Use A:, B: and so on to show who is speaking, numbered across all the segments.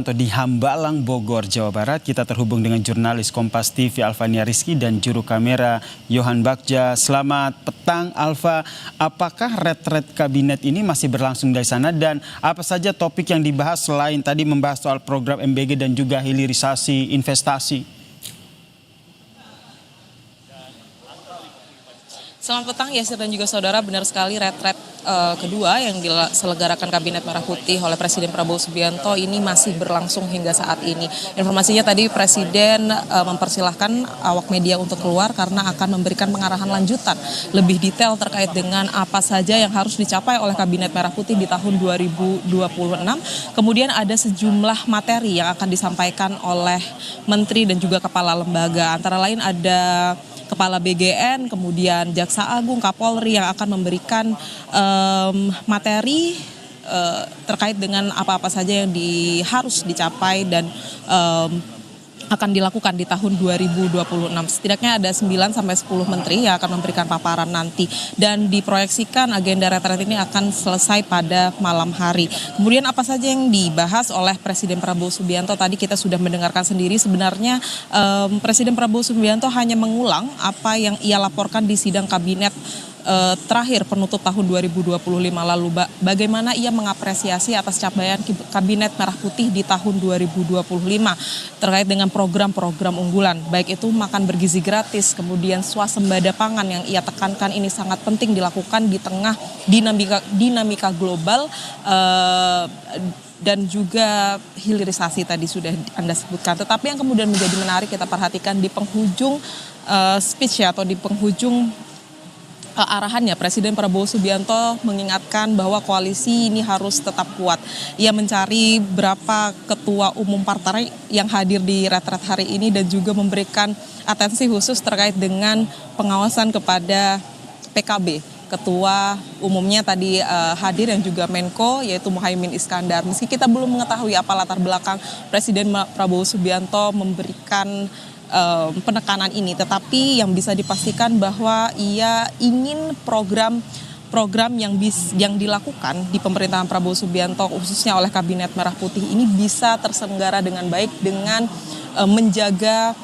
A: Di Hambalang, Bogor, Jawa Barat, kita terhubung dengan jurnalis Kompas TV Alvania Rizky dan juru kamera Yohan Bagja. Selamat petang, Alva. Apakah retret kabinet ini masih berlangsung dari sana dan apa saja topik yang dibahas selain tadi membahas soal program MBG dan juga hilirisasi investasi?
B: Selamat petang Yasir dan juga saudara, benar sekali retret kedua yang diselenggarakan Kabinet Merah Putih oleh Presiden Prabowo Subianto ini masih berlangsung hingga saat ini. Informasinya tadi Presiden mempersilahkan awak media untuk keluar karena akan memberikan pengarahan lanjutan lebih detail terkait dengan apa saja yang harus dicapai oleh Kabinet Merah Putih di tahun 2026. Kemudian ada sejumlah materi yang akan disampaikan oleh Menteri dan juga Kepala Lembaga. Antara lain ada Kepala BGN, kemudian Jaksa Agung, Kapolri yang akan memberikan materi terkait dengan apa-apa saja yang harus dicapai dan akan dilakukan di tahun 2026. Setidaknya ada 9-10 menteri yang akan memberikan paparan nanti dan diproyeksikan agenda retret ini akan selesai pada malam hari. Kemudian apa saja yang dibahas oleh Presiden Prabowo Subianto tadi kita sudah mendengarkan sendiri. Sebenarnya Presiden Prabowo Subianto hanya mengulang apa yang ia laporkan di sidang kabinet terakhir penutup tahun 2025 lalu. Bagaimana ia mengapresiasi atas capaian Kabinet Merah Putih di tahun 2025 terkait dengan program-program unggulan, baik itu makan bergizi gratis, kemudian swasembada pangan yang ia tekankan ini sangat penting dilakukan di tengah dinamika global, dan juga hilirisasi tadi sudah Anda sebutkan. Tetapi yang kemudian menjadi menarik kita perhatikan di penghujung speech atau di penghujung arahannya, Presiden Prabowo Subianto mengingatkan bahwa koalisi ini harus tetap kuat. Ia mencari berapa ketua umum partai yang hadir di retret hari ini dan juga memberikan atensi khusus terkait dengan pengawasan kepada PKB. Ketua umumnya tadi hadir yang juga Menko yaitu Muhaimin Iskandar. Meski kita belum mengetahui apa latar belakang Presiden Prabowo Subianto memberikan penekanan ini, tetapi yang bisa dipastikan bahwa ia ingin program yang dilakukan di pemerintahan Prabowo Subianto khususnya oleh Kabinet Merah Putih ini bisa terselenggara dengan baik dengan menjaga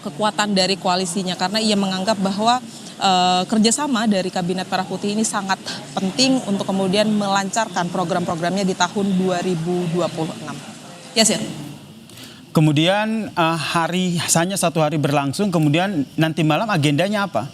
B: kekuatan dari koalisinya, karena ia menganggap bahwa kerjasama dari Kabinet Merah Putih ini sangat penting untuk kemudian melancarkan program-programnya di tahun 2026. Yasir.
A: Kemudian hanya satu hari berlangsung, kemudian nanti malam agendanya apa?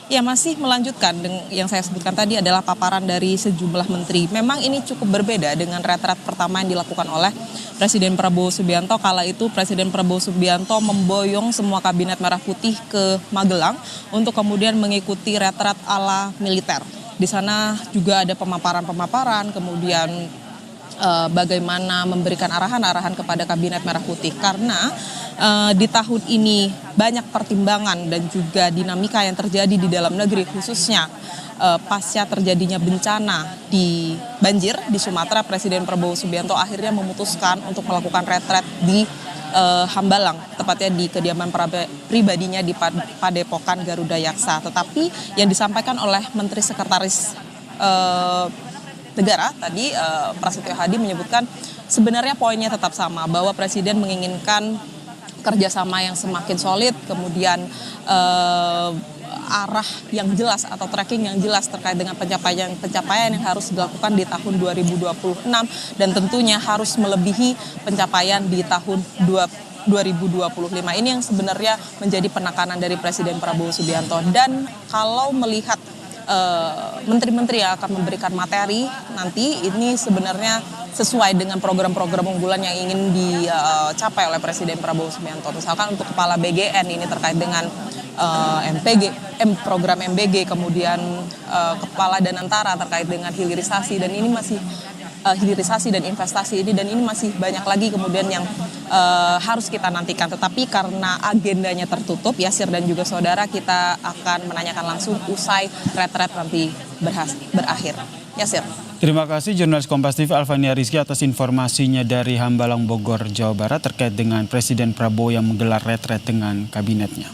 B: Ya, masih melanjutkan yang saya sebutkan tadi adalah paparan dari sejumlah menteri. Memang ini cukup berbeda dengan retret pertama yang dilakukan oleh Presiden Prabowo Subianto. Kala itu Presiden Prabowo Subianto memboyong semua Kabinet Merah Putih ke Magelang untuk kemudian mengikuti retret ala militer. Di sana juga ada pemaparan-pemaparan, kemudian bagaimana memberikan arahan-arahan kepada Kabinet Merah Putih, karena di tahun ini banyak pertimbangan dan juga dinamika yang terjadi di dalam negeri, khususnya pasca terjadinya bencana di banjir di Sumatera. Presiden Prabowo Subianto akhirnya memutuskan untuk melakukan retret di Hambalang, tepatnya di kediaman pribadinya di Padepokan Garuda Yaksa. Tetapi yang disampaikan oleh Menteri Sekretaris Negara tadi Prasetyo Hadi menyebutkan sebenarnya poinnya tetap sama, bahwa Presiden menginginkan kerjasama yang semakin solid, kemudian arah yang jelas atau tracking yang jelas terkait dengan pencapaian yang harus dilakukan di tahun 2026 dan tentunya harus melebihi pencapaian di tahun 2025. Ini yang sebenarnya menjadi penekanan dari Presiden Prabowo Subianto. Dan kalau melihat menteri-menteri yang akan memberikan materi nanti, ini sebenarnya sesuai dengan program-program unggulan yang ingin dicapai oleh Presiden Prabowo Subianto. Misalkan untuk Kepala BGN ini terkait dengan program MBG, kemudian Kepala Danantara terkait dengan hilirisasi, dan ini masih hilirisasi dan investasi ini, dan ini masih banyak lagi kemudian yang harus kita nantikan. Tetapi karena agendanya tertutup, Yasir dan juga saudara, kita akan menanyakan langsung usai retret nanti berakhir. Yasir.
A: Terima kasih jurnalis Kompas TV Alvania Rizky atas informasinya dari Hambalang, Bogor, Jawa Barat terkait dengan Presiden Prabowo yang menggelar retret dengan kabinetnya.